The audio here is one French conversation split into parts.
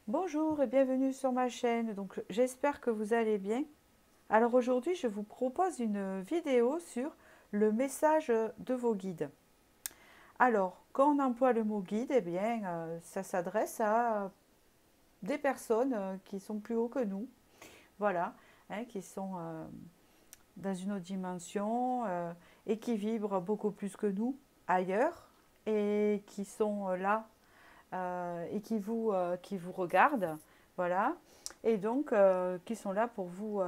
Bonjour et bienvenue sur ma chaîne. Donc j'espère que vous allez bien. Alors aujourd'hui, je vous propose une vidéo sur le message de vos guides. Alors, quand on emploie le mot guide, eh bien, ça s'adresse à des personnes qui sont plus haut que nous, voilà, hein, qui sont dans une autre dimension et qui vibrent beaucoup plus que nous ailleurs et qui sont là et qui vous regardent, voilà, et donc qui sont là pour vous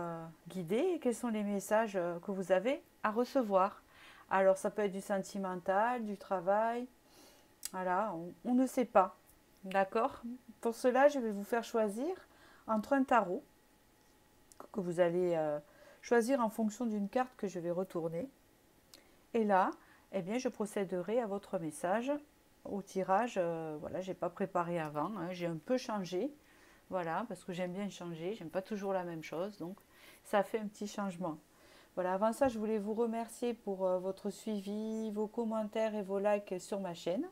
guider. Et quels sont les messages que vous avez à recevoir? Alors ça peut être du sentimental, du travail, voilà, on ne sait pas, d'accord? Pour cela, je vais vous faire choisir entre un tarot que vous allez choisir en fonction d'une carte que je vais retourner. Et là, eh bien, je procéderai à votre message, au tirage. Voilà, j'ai pas préparé avant, hein, j'ai un peu changé, voilà, parce que j'aime bien changer, j'aime pas toujours la même chose, donc ça fait un petit changement. Voilà, avant ça, je voulais vous remercier pour votre suivi, vos commentaires et vos likes sur ma chaîne.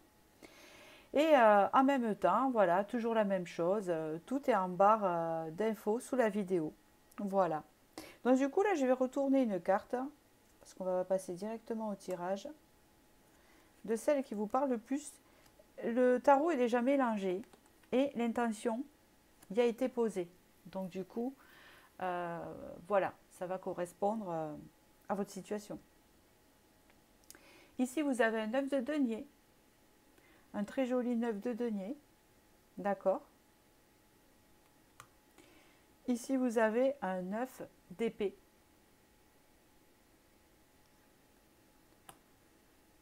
Et en même temps, voilà, toujours la même chose, tout est en barre d'infos sous la vidéo. Voilà. Donc du coup, là, je vais retourner une carte, parce qu'on va passer directement au tirage de celle qui vous parle le plus. Le tarot est déjà mélangé et l'intention y a été posée. Donc du coup, voilà, ça va correspondre à votre situation. Ici, vous avez un 9 de denier, un très joli 9 de denier, d'accord. Ici, vous avez un 9 d'épée.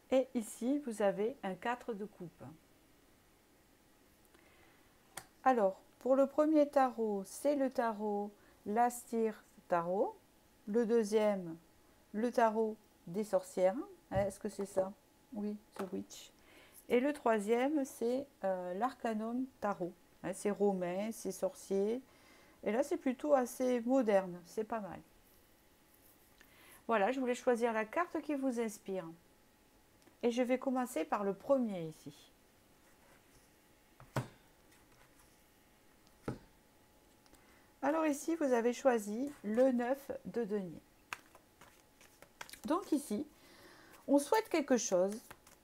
Et ici, vous avez un 4 de coupe. Alors, pour le premier tarot, c'est le tarot Lastir Tarot. Le deuxième, le tarot des sorcières. Est-ce que c'est ça? Oui, The Witch. Et le troisième, c'est l'Arcanum Tarot. C'est romain, c'est sorcier. Et là, c'est plutôt assez moderne. C'est pas mal. Voilà, je voulais choisir la carte qui vous inspire. Et je vais commencer par le premier ici. Alors ici, vous avez choisi le 9 de denier. Donc ici, on souhaite quelque chose,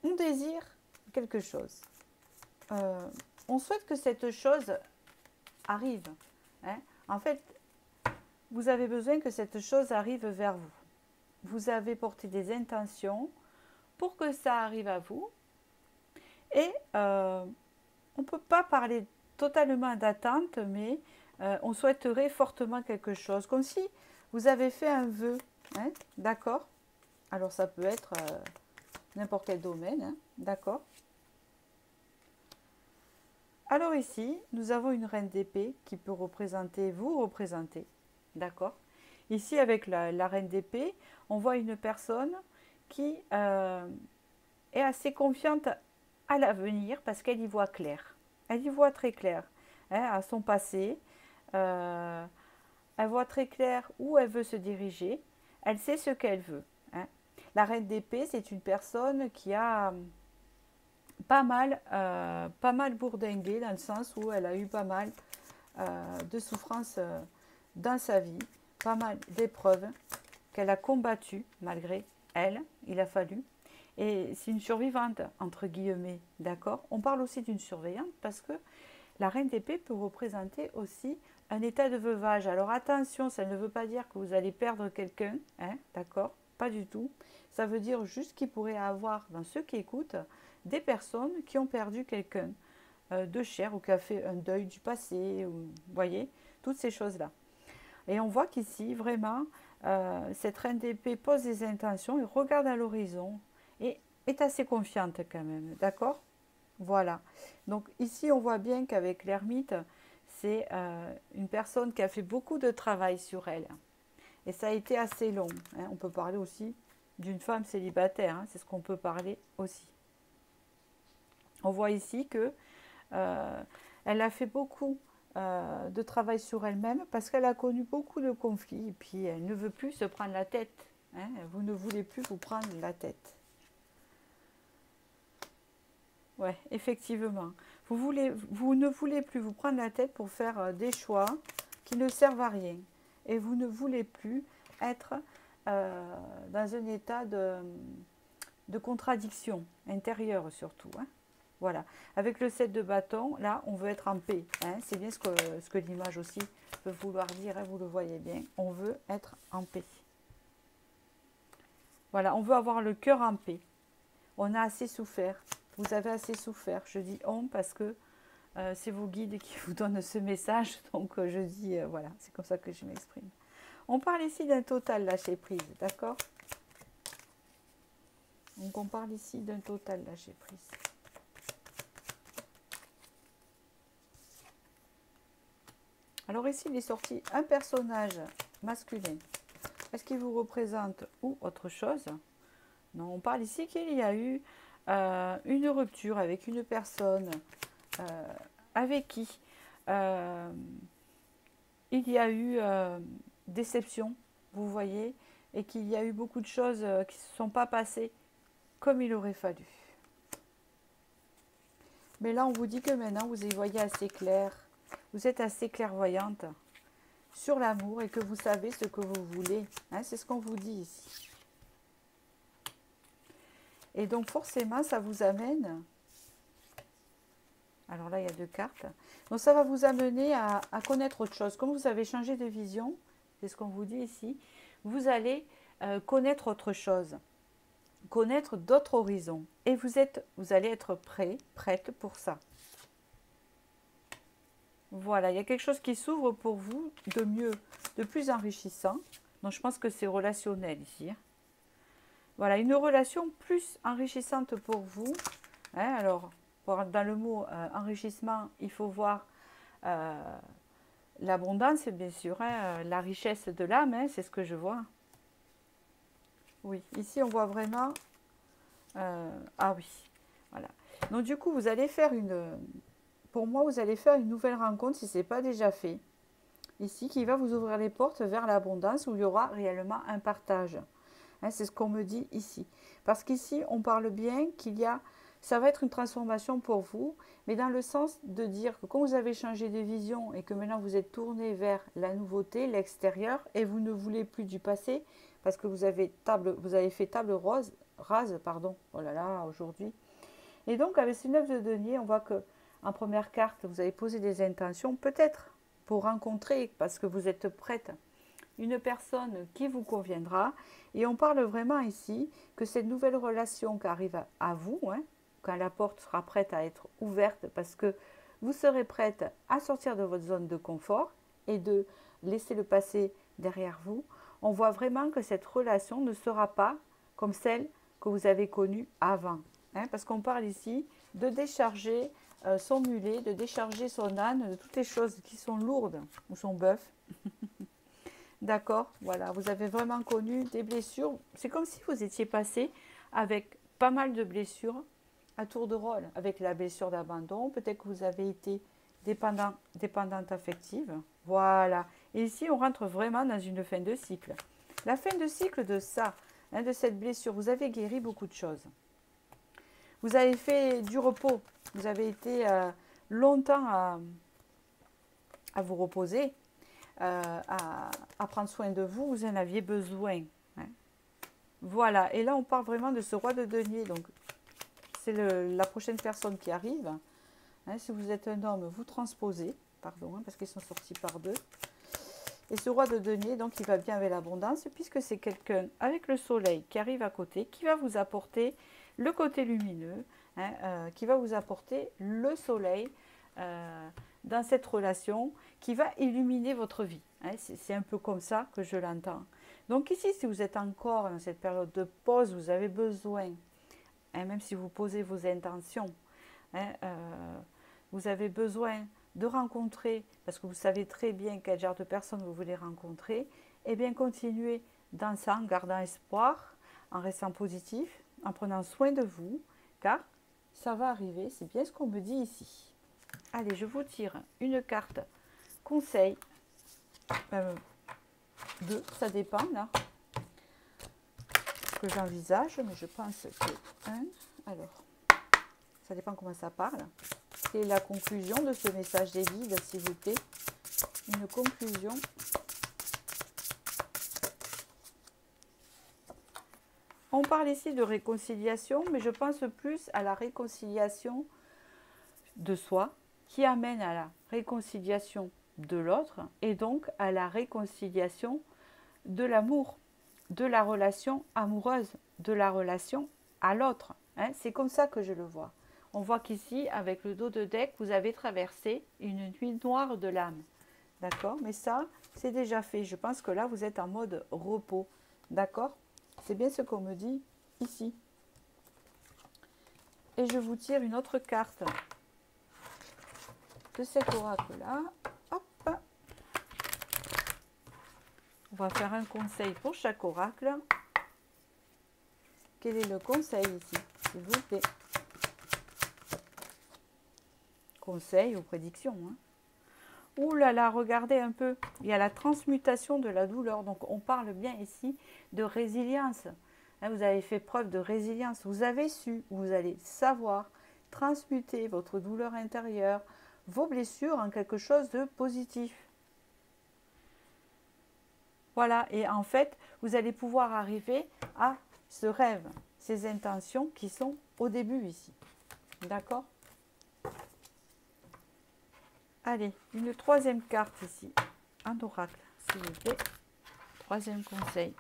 on désire quelque chose. On souhaite que cette chose arrive. Hein. En fait, vous avez besoin que cette chose arrive vers vous. Vous avez porté des intentions pour que ça arrive à vous. Et on ne peut pas parler totalement d'attente, mais on souhaiterait fortement quelque chose. Comme si vous avez fait un vœu. Hein, d'accord? Alors ça peut être n'importe quel domaine. Hein, d'accord? Alors ici, nous avons une reine d'épée qui peut représenter, vous représenter. D'accord? Ici, avec la reine d'épée, on voit une personne qui est assez confiante à l'avenir parce qu'elle y voit clair. Elle y voit très clair, hein, à son passé. Euh, elle voit très clair où elle veut se diriger. Elle sait ce qu'elle veut. Hein. La reine d'épée, c'est une personne qui a pas mal bourdingué dans le sens où elle a eu pas mal de souffrances dans sa vie, pas mal d'épreuves qu'elle a combattues malgré elle, il a fallu. Et c'est une survivante, entre guillemets, d'accord. On parle aussi d'une surveillante parce que la reine d'épée peut représenter aussi un état de veuvage. Alors attention, ça ne veut pas dire que vous allez perdre quelqu'un, hein, d'accord. Pas du tout. Ça veut dire juste qu'il pourrait avoir, dans ceux qui écoutent, des personnes qui ont perdu quelqu'un de cher ou qui a fait un deuil du passé, ou, vous voyez, toutes ces choses-là. Et on voit qu'ici, vraiment, cette reine d'épée pose des intentions et regarde à l'horizon et est assez confiante quand même, d'accord? Voilà. Donc ici, on voit bien qu'avec l'ermite, c'est une personne qui a fait beaucoup de travail sur elle. Et ça a été assez long. Hein. On peut parler aussi d'une femme célibataire, hein. C'est ce qu'on peut parler aussi. On voit ici que elle a fait beaucoup de travail sur elle-même parce qu'elle a connu beaucoup de conflits et puis elle ne veut plus se prendre la tête. Hein. Vous ne voulez plus vous prendre la tête. Ouais, effectivement. Vous ne voulez plus vous prendre la tête pour faire des choix qui ne servent à rien. Et vous ne voulez plus être dans un état de contradiction intérieure surtout. Hein. Voilà. Avec le 7 de bâton, là, on veut être en paix. Hein. C'est bien ce que l'image aussi peut vouloir dire. Hein. Vous le voyez bien. On veut être en paix. Voilà. On veut avoir le cœur en paix. On a assez souffert. Vous avez assez souffert. Je dis on parce que c'est vos guides qui vous donnent ce message. Donc, je dis voilà. C'est comme ça que je m'exprime. On parle ici d'un total lâcher prise. D'accord? Donc, on parle ici d'un total lâcher prise. Alors ici, il est sorti un personnage masculin. Est-ce qu'il vous représente ou autre chose? Non, on parle ici qu'il y a eu une rupture avec une personne avec qui il y a eu déception, vous voyez, et qu'il y a eu beaucoup de choses qui ne se sont pas passées comme il aurait fallu. Mais là, on vous dit que maintenant, vous y voyez assez clair. Vous êtes assez clairvoyante sur l'amour et que vous savez ce que vous voulez. Hein, c'est ce qu'on vous dit ici. Et donc, forcément, ça vous amène... Alors là, il y a 2 cartes. Donc, ça va vous amener à connaître autre chose. Comme vous avez changé de vision, c'est ce qu'on vous dit ici, vous allez connaître autre chose. Connaître d'autres horizons. Et vous allez être prête pour ça. Voilà, il y a quelque chose qui s'ouvre pour vous de mieux, de plus enrichissant. Donc, je pense que c'est relationnel ici. Voilà, une relation plus enrichissante pour vous. Hein, alors, dans le mot enrichissement, il faut voir l'abondance, bien sûr, hein, la richesse de l'âme, hein, c'est ce que je vois. Oui, ici, on voit vraiment... ah oui, voilà. Donc, du coup, vous allez faire une... Pour moi, vous allez faire une nouvelle rencontre si ce n'est pas déjà fait. Ici, qui va vous ouvrir les portes vers l'abondance où il y aura réellement un partage. Hein, c'est ce qu'on me dit ici. Parce qu'ici, on parle bien qu'il y a... Ça va être une transformation pour vous, mais dans le sens de dire que quand vous avez changé de vision et que maintenant vous êtes tourné vers la nouveauté, l'extérieur, et vous ne voulez plus du passé, parce que vous avez fait table rase, pardon, oh là là, aujourd'hui. Et donc, avec ces 9 de denier, on voit que en première carte, vous avez posé des intentions, peut-être pour rencontrer, parce que vous êtes prête, une personne qui vous conviendra. Et on parle vraiment ici que cette nouvelle relation qui arrive à vous, hein, quand la porte sera prête à être ouverte, parce que vous serez prête à sortir de votre zone de confort et de laisser le passé derrière vous, on voit vraiment que cette relation ne sera pas comme celle que vous avez connue avant. Hein, parce qu'on parle ici de décharger son mulet, de décharger son âne, de toutes les choses qui sont lourdes, ou son bœuf. D'accord, voilà, vous avez vraiment connu des blessures. C'est comme si vous étiez passé avec pas mal de blessures à tour de rôle, avec la blessure d'abandon. Peut-être que vous avez été dépendante affective. Voilà, et ici on rentre vraiment dans une fin de cycle. La fin de cycle de ça, hein, de cette blessure, vous avez guéri beaucoup de choses. Vous avez fait du repos. Vous avez été longtemps à vous reposer, à prendre soin de vous. Vous en aviez besoin. Hein. Voilà. Et là, on parle vraiment de ce roi de denier. Donc, c'est la prochaine personne qui arrive. Hein, si vous êtes un homme, vous transposez. Pardon, hein, parce qu'ils sont sortis par 2. Et ce roi de denier, donc, il va bien avec l'abondance, puisque c'est quelqu'un avec le soleil qui arrive à côté, qui va vous apporter le côté lumineux, hein, qui va vous apporter le soleil dans cette relation, qui va illuminer votre vie. Hein, c'est un peu comme ça que je l'entends. Donc ici, si vous êtes encore dans cette période de pause, vous avez besoin, hein, même si vous posez vos intentions, hein, vous avez besoin de rencontrer, parce que vous savez très bien quel genre de personne vous voulez rencontrer, et bien continuez dans ça, en gardant espoir, en restant positif, en prenant soin de vous, car ça va arriver, c'est bien ce qu'on me dit ici. Allez, je vous tire une carte conseil, 2, ça dépend là, ce que j'envisage, mais je pense que 1, alors, ça dépend comment ça parle. quelle est la conclusion de ce message des guides, s'il vous plaît? Une conclusion. On parle ici de réconciliation, mais je pense plus à la réconciliation de soi, qui amène à la réconciliation de l'autre, et donc à la réconciliation de l'amour, de la relation amoureuse, de la relation à l'autre. Hein, c'est comme ça que je le vois. On voit qu'ici, avec le dos de deck, vous avez traversé une nuit noire de l'âme. D'accord? Mais ça, c'est déjà fait. Je pense que là, vous êtes en mode repos. D'accord? C'est bien ce qu'on me dit ici. Et je vous tire une autre carte de cet oracle-là. Hop! On va faire un conseil pour chaque oracle. Quel est le conseil ici, s'il vous plaît? Conseil ou prédiction. Hein. Ouh là là, regardez un peu. Il y a la transmutation de la douleur. Donc, on parle bien ici de résilience. Hein, vous avez fait preuve de résilience. Vous avez su, vous allez savoir transmuter votre douleur intérieure, vos blessures en quelque chose de positif. Voilà. Et en fait, vous allez pouvoir arriver à ce rêve, ces intentions qui sont au début ici. D'accord? Allez, une troisième carte ici, un oracle, s'il vous plaît. Troisième conseil.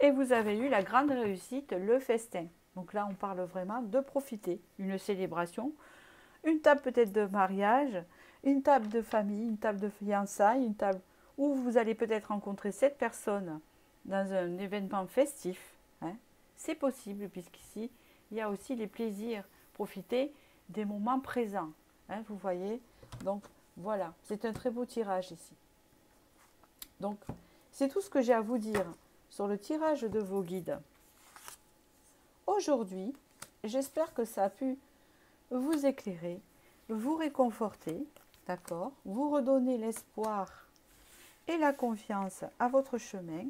Et vous avez eu la grande réussite, le festin. Donc là, on parle vraiment de profiter, une célébration, une table peut-être de mariage, une table de famille, une table de fiançailles, une table où vous allez peut-être rencontrer cette personne dans un événement festif. Hein. C'est possible, puisqu'ici, il y a aussi les plaisirs. Profiter des moments présents. Hein, vous voyez? Donc, voilà. C'est un très beau tirage ici. Donc, c'est tout ce que j'ai à vous dire sur le tirage de vos guides. Aujourd'hui, j'espère que ça a pu vous éclairer, vous réconforter, d'accord? Vous redonner l'espoir et la confiance à votre chemin.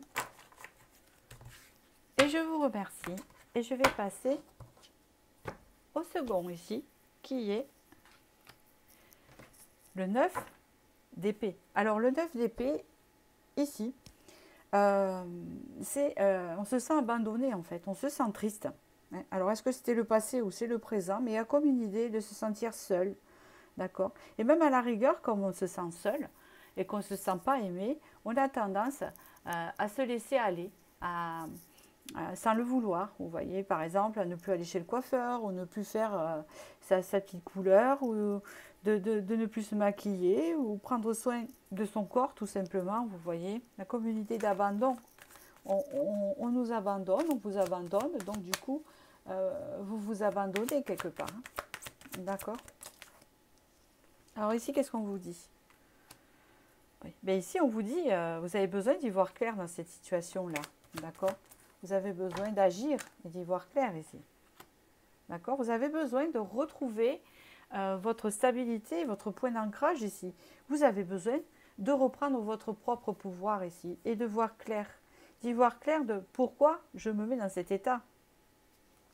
Et je vous remercie. Et je vais passer au second ici, qui est le 9 d'épée. Alors le 9 d'épée, ici, on se sent abandonné en fait, on se sent triste. Hein. Alors est-ce que c'était le passé ou c'est le présent? Mais il y a comme une idée de se sentir seul, d'accord? Et même à la rigueur, comme on se sent seul et qu'on ne se sent pas aimé, on a tendance à se laisser aller, sans le vouloir. Vous voyez, par exemple, à ne plus aller chez le coiffeur, ou ne plus faire sa petite couleur, ou de ne plus se maquiller, ou prendre soin de son corps, tout simplement. Vous voyez, la communauté d'abandon. On nous abandonne, on vous abandonne, donc du coup, vous vous abandonnez quelque part. Hein. D'accord? Alors ici, qu'est-ce qu'on vous dit? Oui. Ben ici, on vous dit, vous avez besoin d'y voir clair dans cette situation-là. D'accord? Vous avez besoin d'agir et d'y voir clair ici. D'accord? Vous avez besoin de retrouver votre stabilité, votre point d'ancrage ici. Vous avez besoin de reprendre votre propre pouvoir ici et de voir clair. D'y voir clair de pourquoi je me mets dans cet état.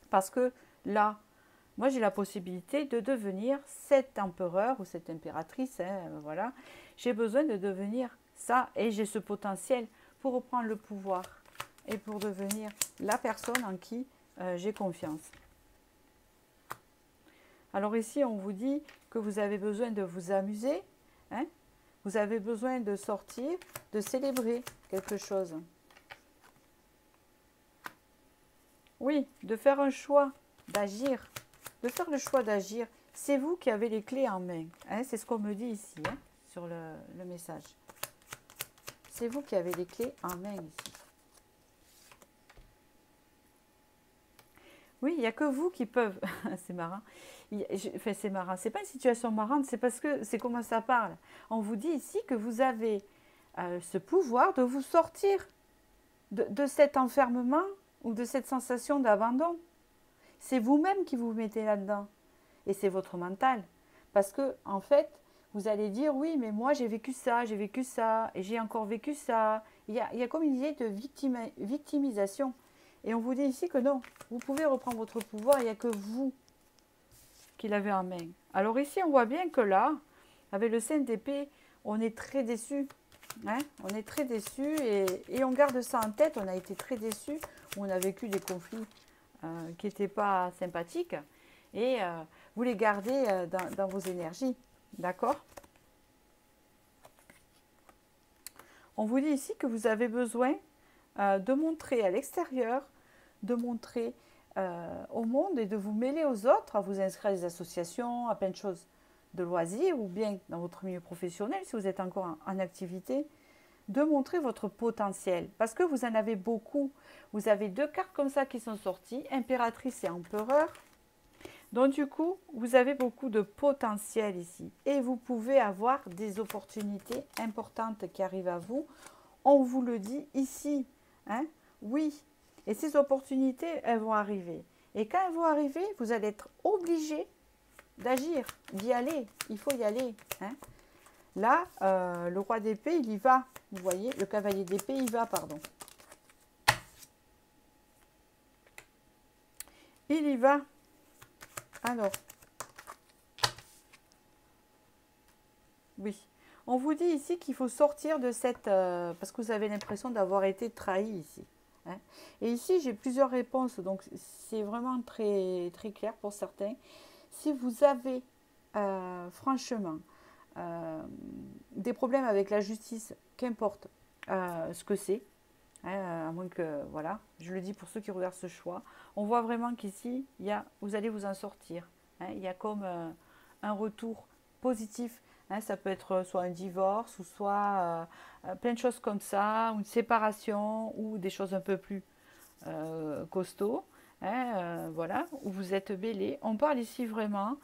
Parce que là, moi j'ai la possibilité de devenir cet empereur ou cette impératrice. Hein, voilà. J'ai besoin de devenir ça et j'ai ce potentiel pour reprendre le pouvoir et pour devenir la personne en qui j'ai confiance. Alors ici, on vous dit que vous avez besoin de vous amuser, hein? Vous avez besoin de sortir, de célébrer quelque chose. Oui, de faire un choix, d'agir, de faire le choix d'agir. C'est vous qui avez les clés en main. Hein? C'est ce qu'on me dit ici, hein, sur le message. C'est vous qui avez les clés en main ici. Oui, il n'y a que vous qui peuvent. C'est marrant. Enfin, c'est marrant. C'est pas une situation marrante, c'est parce que c'est comment ça parle. On vous dit ici que vous avez ce pouvoir de vous sortir de cet enfermement ou de cette sensation d'abandon. C'est vous-même qui vous mettez là-dedans. Et c'est votre mental. Parce que, en fait, vous allez dire, oui, mais moi j'ai vécu ça, et j'ai encore vécu ça. Il y a comme une idée de victimisation. Et on vous dit ici que non, vous pouvez reprendre votre pouvoir, il n'y a que vous qui l'avez en main. Alors ici, on voit bien que là, avec le 5 d'épée, on est très déçu. Hein, on est très déçu et on garde ça en tête. On a été très déçu, on a vécu des conflits qui n'étaient pas sympathiques. Et vous les gardez dans vos énergies. D'accord? On vous dit ici que vous avez besoin de montrer à l'extérieur, de montrer au monde et de vous mêler aux autres, à vous inscrire à des associations, à plein de choses de loisirs ou bien dans votre milieu professionnel si vous êtes encore en activité, de montrer votre potentiel parce que vous en avez beaucoup. Vous avez 2 cartes comme ça qui sont sorties, impératrice et empereur. Donc du coup, vous avez beaucoup de potentiel ici et vous pouvez avoir des opportunités importantes qui arrivent à vous. On vous le dit ici, hein? Oui. Et ces opportunités, elles vont arriver. Et quand elles vont arriver, vous allez être obligé d'agir, d'y aller. Il faut y aller. Hein? Là, le roi d'épée, il y va. Vous voyez, le cavalier d'épée, il va, pardon. Il y va. Alors, oui. On vous dit ici qu'il faut sortir de cette... parce que vous avez l'impression d'avoir été trahi ici. Hein. Et ici, j'ai plusieurs réponses, donc c'est vraiment très, très clair pour certains. Si vous avez, franchement, des problèmes avec la justice, qu'importe ce que c'est, hein, à moins que, voilà, je le dis pour ceux qui regardent ce choix, on voit vraiment qu'ici, vous allez vous en sortir. Hein, il y a comme un retour positif. Hein, ça peut être soit un divorce ou soit plein de choses comme ça, ou une séparation ou des choses un peu plus costauds. Hein, voilà, où vous êtes mêlés. On parle ici vraiment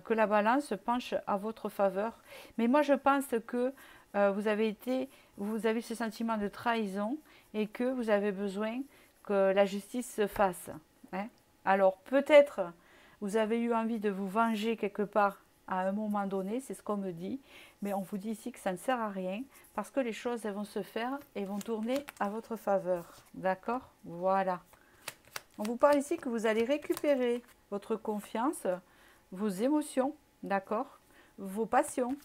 que la balance penche à votre faveur. Mais moi, je pense que vous avez ce sentiment de trahison et que vous avez besoin que la justice se fasse. Hein. Alors, peut-être vous avez eu envie de vous venger quelque part à un moment donné, c'est ce qu'on me dit, mais on vous dit ici que ça ne sert à rien parce que les choses elles vont se faire et vont tourner à votre faveur. D'accord? Voilà. On vous parle ici que vous allez récupérer votre confiance, vos émotions, d'accord? Vos passions.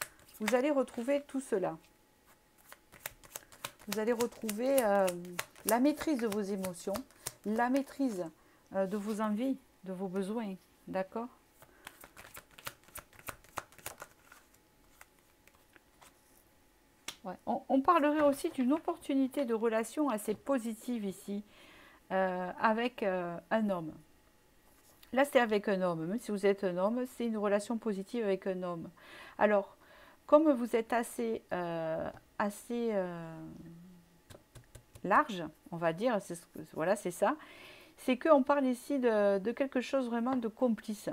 Vous allez retrouver tout cela. Vous allez retrouver la maîtrise de vos émotions, la maîtrise de vos envies, de vos besoins, d'accord? Ouais. On parlerait aussi d'une opportunité de relation assez positive ici avec un homme. Là, c'est avec un homme. Même si vous êtes un homme, c'est une relation positive avec un homme. Alors, comme vous êtes assez large, on va dire, voilà, c'est ça, c'est qu'on parle ici de quelque chose vraiment de complice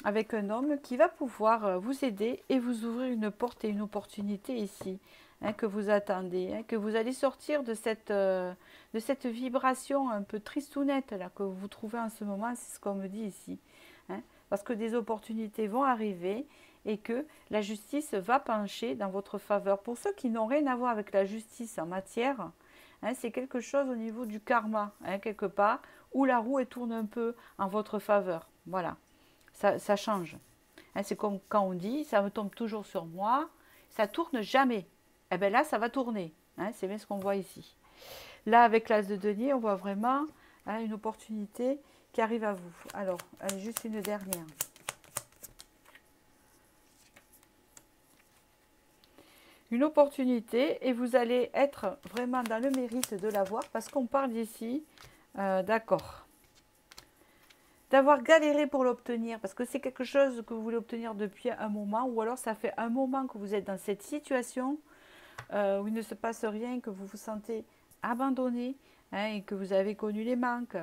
avec un homme qui va pouvoir vous aider et vous ouvrir une porte et une opportunité ici, hein, que vous attendez, hein, que vous allez sortir de cette vibration un peu tristounette là, que vous trouvez en ce moment, c'est ce qu'on me dit ici. Hein, parce que des opportunités vont arriver et que la justice va pencher dans votre faveur. Pour ceux qui n'ont rien à voir avec la justice en matière, hein, c'est quelque chose au niveau du karma, hein, quelque part, où la roue elle tourne un peu en votre faveur. Voilà. Ça change. Hein, c'est comme quand on dit, ça me tombe toujours sur moi, ça tourne jamais. Eh bien là, ça va tourner. Hein, c'est bien ce qu'on voit ici. Là, avec l'as de denier, on voit vraiment hein, une opportunité qui arrive à vous. Alors, allez, juste une dernière. Une opportunité et vous allez être vraiment dans le mérite de l'avoir parce qu'on parle ici, d'accord, d'avoir galéré pour l'obtenir, parce que c'est quelque chose que vous voulez obtenir depuis un moment, ou alors ça fait un moment que vous êtes dans cette situation où il ne se passe rien, que vous vous sentez abandonné, hein, et que vous avez connu les manques,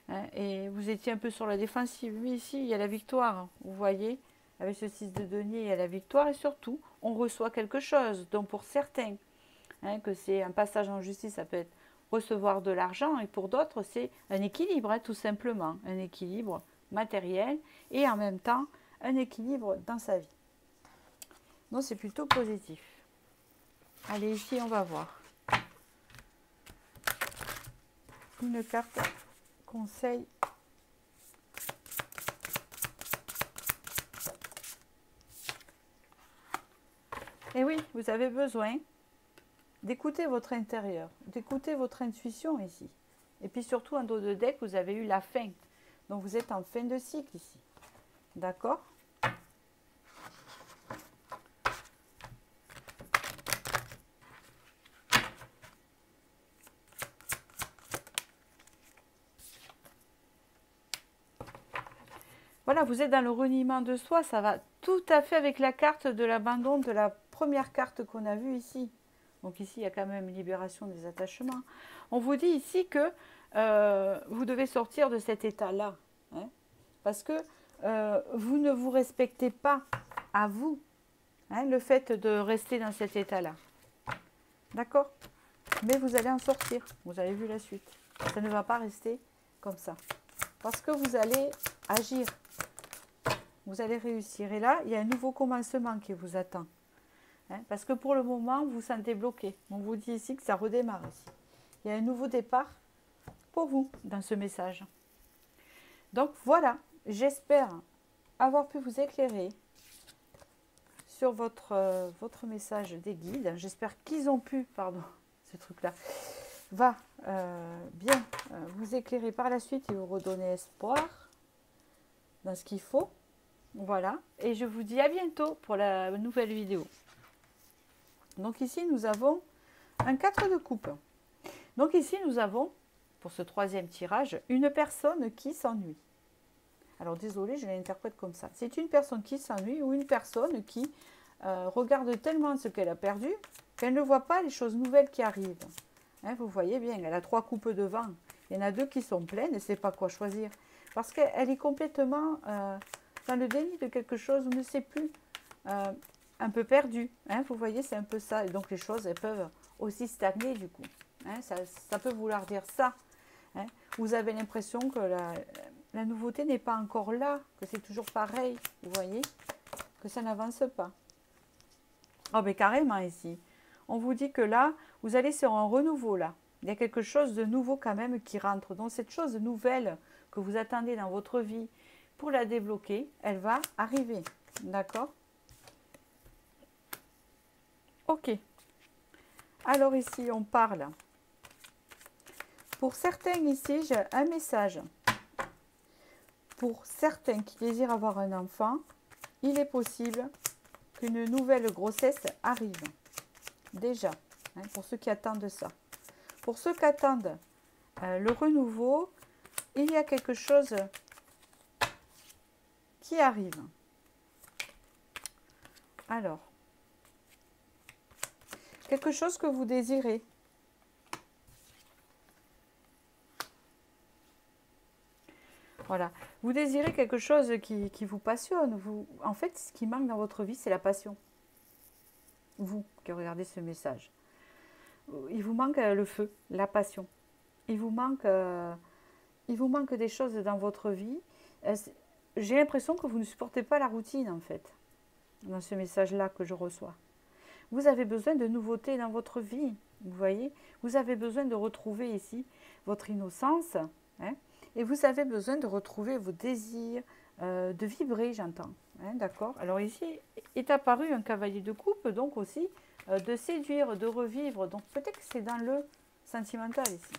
hein, et vous étiez un peu sur la défensive. Mais ici, il y a la victoire, vous voyez, avec ce 6 de denier, il y a la victoire, et surtout, on reçoit quelque chose. Donc pour certains, hein, que c'est un passage en justice, ça peut être recevoir de l'argent, et pour d'autres, c'est un équilibre, hein, tout simplement, un équilibre matériel, et en même temps, un équilibre dans sa vie. Non, c'est plutôt positif. Allez, ici, on va voir. Une carte conseil. Et oui, vous avez besoin d'écouter votre intérieur, d'écouter votre intuition ici. Et puis surtout, en dos de deck, vous avez eu la fin. Donc, vous êtes en fin de cycle ici. D'accord? Voilà, vous êtes dans le reniement de soi. Ça va tout à fait avec la carte de l'abandon de la première carte qu'on a vue ici. Donc ici, il y a quand même une libération des attachements. On vous dit ici que vous devez sortir de cet état-là. Hein, parce que vous ne vous respectez pas à vous. Hein, le fait de rester dans cet état-là. D'accord? Mais vous allez en sortir. Vous avez vu la suite. Ça ne va pas rester comme ça. Parce que vous allez agir. Vous allez réussir. Et là, il y a un nouveau commencement qui vous attend. Hein, parce que pour le moment, vous vous sentez bloqué. On vous dit ici que ça redémarre ici. Il y a un nouveau départ pour vous dans ce message. Donc voilà, j'espère avoir pu vous éclairer sur votre message des guides. J'espère qu'ils ont pu, pardon, ce truc-là, va bien vous éclairer par la suite et vous redonner espoir dans ce qu'il faut. Voilà, et je vous dis à bientôt pour la nouvelle vidéo. Donc ici, nous avons un 4 de coupe. Donc ici, nous avons, pour ce troisième tirage, une personne qui s'ennuie. Alors désolé, je l'interprète comme ça. C'est une personne qui s'ennuie ou une personne qui regarde tellement ce qu'elle a perdu qu'elle ne voit pas les choses nouvelles qui arrivent. Hein, vous voyez bien, elle a 3 coupes de vin. Il y en a 2 qui sont pleines et ne sait pas quoi choisir. Parce qu'elle est complètement dans le déni de quelque chose, on ne sait plus, un peu perdue. Hein, vous voyez, c'est un peu ça. Et donc les choses, elles peuvent aussi stagner du coup. Hein, ça peut vouloir dire ça. Hein. Vous avez l'impression que la nouveauté n'est pas encore là, que c'est toujours pareil. Vous voyez, que ça n'avance pas. Oh, mais carrément ici. On vous dit que là, vous allez sur un renouveau là. Il y a quelque chose de nouveau quand même qui rentre. Donc cette chose nouvelle que vous attendez dans votre vie, pour la débloquer, elle va arriver. D'accord? Ok. Alors ici, on parle. Pour certains ici, j'ai un message. Pour certains qui désirent avoir un enfant, il est possible qu'une nouvelle grossesse arrive. Déjà, hein, pour ceux qui attendent ça. Pour ceux qui attendent le renouveau, il y a quelque chose qui arrive. Alors, quelque chose que vous désirez. Voilà, vous désirez quelque chose qui vous passionne. En fait, ce qui manque dans votre vie, c'est la passion. Vous qui regardez ce message. Il vous manque le feu, la passion. Il vous manque des choses dans votre vie. J'ai l'impression que vous ne supportez pas la routine, en fait, dans ce message-là que je reçois. Vous avez besoin de nouveautés dans votre vie, vous voyez. Vous avez besoin de retrouver ici votre innocence, hein, et vous avez besoin de retrouver vos désirs, de vibrer, j'entends. Hein, d'accord. Alors ici est apparu un cavalier de coupe, donc aussi de séduire, de revivre. Donc peut-être que c'est dans le sentimental ici.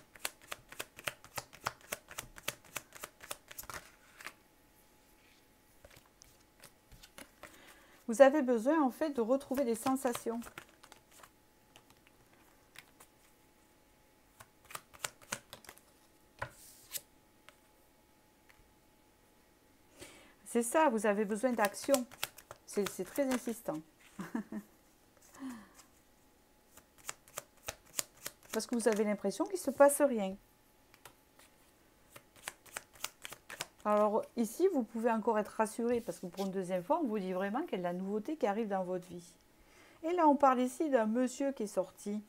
Vous avez besoin en fait de retrouver des sensations. C'est ça, vous avez besoin d'action. C'est très insistant. Parce que vous avez l'impression qu'il ne se passe rien. Alors ici, vous pouvez encore être rassuré parce que pour une deuxième fois, on vous dit vraiment qu'il y a de la nouveauté qui arrive dans votre vie. Et là, on parle ici d'un monsieur qui est sorti.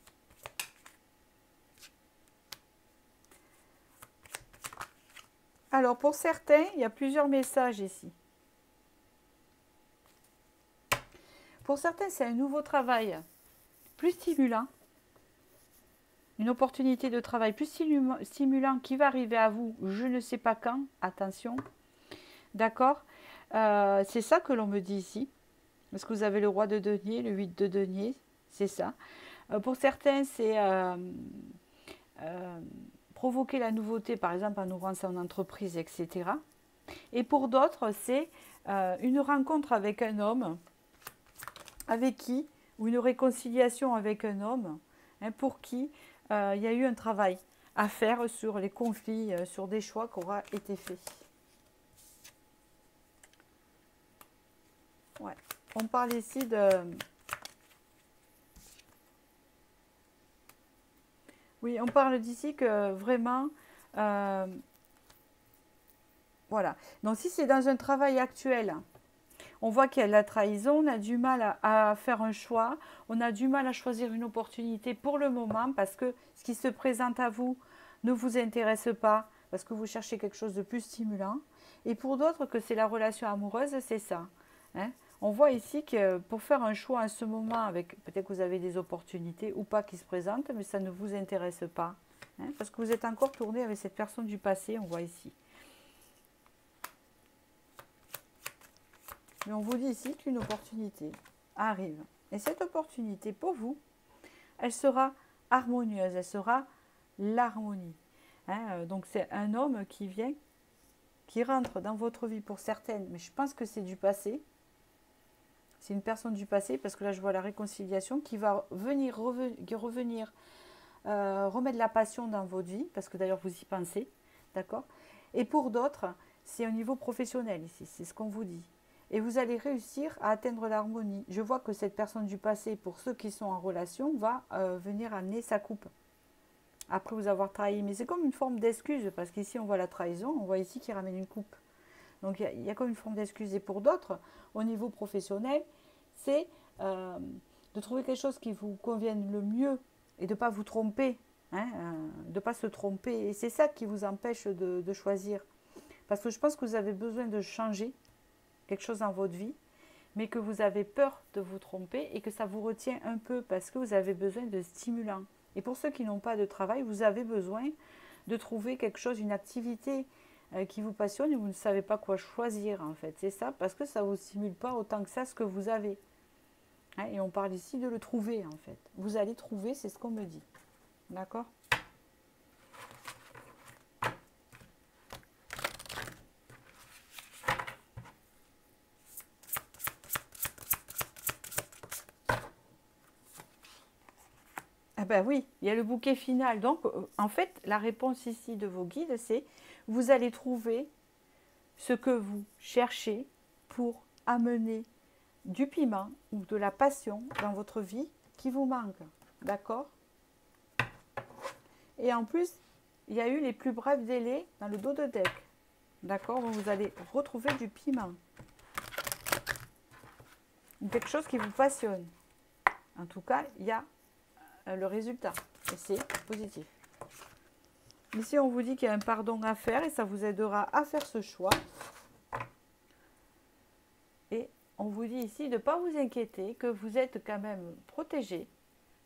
Alors pour certains, il y a plusieurs messages ici. Pour certains, c'est un nouveau travail plus stimulant, une opportunité de travail plus stimulant qui va arriver à vous, je ne sais pas quand, attention, d'accord. C'est ça que l'on me dit ici, parce que vous avez le roi de denier, le 8 de denier, c'est ça. Pour certains, c'est provoquer la nouveauté, par exemple en ouvrant son entreprise, etc. Et pour d'autres, c'est une rencontre avec un homme, avec qui, ou une réconciliation avec un homme, hein, pour qui il y a eu un travail à faire sur les conflits, sur des choix qui aura été faits. Ouais. On parle ici de... Oui, on parle d'ici que vraiment... voilà. Donc si c'est dans un travail actuel, on voit qu'il y a de la trahison, on a du mal à faire un choix, on a du mal à choisir une opportunité pour le moment parce que ce qui se présente à vous ne vous intéresse pas, parce que vous cherchez quelque chose de plus stimulant. Et pour d'autres, que c'est la relation amoureuse, c'est ça. Hein. On voit ici que pour faire un choix en ce moment, avec peut-être que vous avez des opportunités ou pas qui se présentent, mais ça ne vous intéresse pas. Hein, parce que vous êtes encore tourné avec cette personne du passé, on voit ici. Mais on vous dit ici qu'une opportunité arrive. Et cette opportunité, pour vous, elle sera harmonieuse, elle sera l'harmonie. Hein, donc c'est un homme qui vient, qui rentre dans votre vie pour certaines, mais je pense que c'est du passé. C'est une personne du passé, parce que là je vois la réconciliation, qui va revenir remettre la passion dans votre vie, parce que d'ailleurs vous y pensez, d'accord. Et pour d'autres, c'est au niveau professionnel ici, c'est ce qu'on vous dit. Et vous allez réussir à atteindre l'harmonie. Je vois que cette personne du passé, pour ceux qui sont en relation, va venir amener sa coupe. Après vous avoir trahi. Mais c'est comme une forme d'excuse, parce qu'ici on voit la trahison, on voit ici qu'il ramène une coupe. Donc il y a comme une forme d'excuse. Et pour d'autres, au niveau professionnel, c'est de trouver quelque chose qui vous convienne le mieux et de ne pas vous tromper. Hein, de ne pas se tromper. Et c'est ça qui vous empêche de choisir. Parce que je pense que vous avez besoin de changer quelque chose dans votre vie, mais que vous avez peur de vous tromper et que ça vous retient un peu parce que vous avez besoin de stimulants. Et pour ceux qui n'ont pas de travail, vous avez besoin de trouver quelque chose, une activité qui vous passionne et vous ne savez pas quoi choisir en fait. C'est ça, parce que ça ne vous stimule pas autant que ça ce que vous avez. Hein, et on parle ici de le trouver en fait. Vous allez trouver, c'est ce qu'on me dit. D'accord ? Ah ben oui, il y a le bouquet final. Donc, en fait, la réponse ici de vos guides, c'est vous allez trouver ce que vous cherchez pour amener du piment ou de la passion dans votre vie qui vous manque. D'accord? Et en plus, il y a eu les plus brefs délais dans le dos de deck. D'accord? Vous allez retrouver du piment. Quelque chose qui vous passionne. En tout cas, il y a le résultat. Et c'est positif. Ici, on vous dit qu'il y a un pardon à faire et ça vous aidera à faire ce choix. Et on vous dit ici de ne pas vous inquiéter, que vous êtes quand même protégé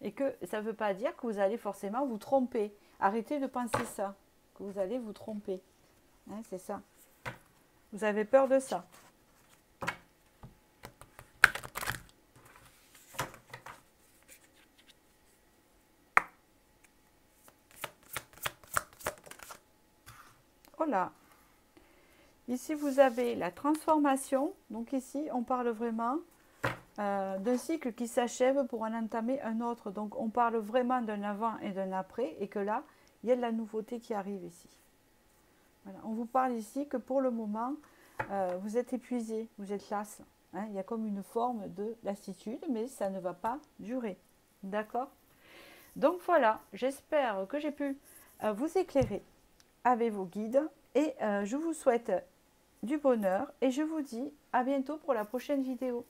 et que ça ne veut pas dire que vous allez forcément vous tromper. Arrêtez de penser ça, que vous allez vous tromper. Hein, c'est ça. Vous avez peur de ça. Voilà. Ici, vous avez la transformation. Donc ici, on parle vraiment d'un cycle qui s'achève pour en entamer un autre. Donc on parle vraiment d'un avant et d'un après. Et que là, il y a de la nouveauté qui arrive ici. Voilà. On vous parle ici que pour le moment, vous êtes épuisé, vous êtes lasse. Hein. Il y a comme une forme de lassitude, mais ça ne va pas durer. D'accord? Donc voilà, j'espère que j'ai pu vous éclairer avec vos guides et je vous souhaite du bonheur et je vous dis à bientôt pour la prochaine vidéo.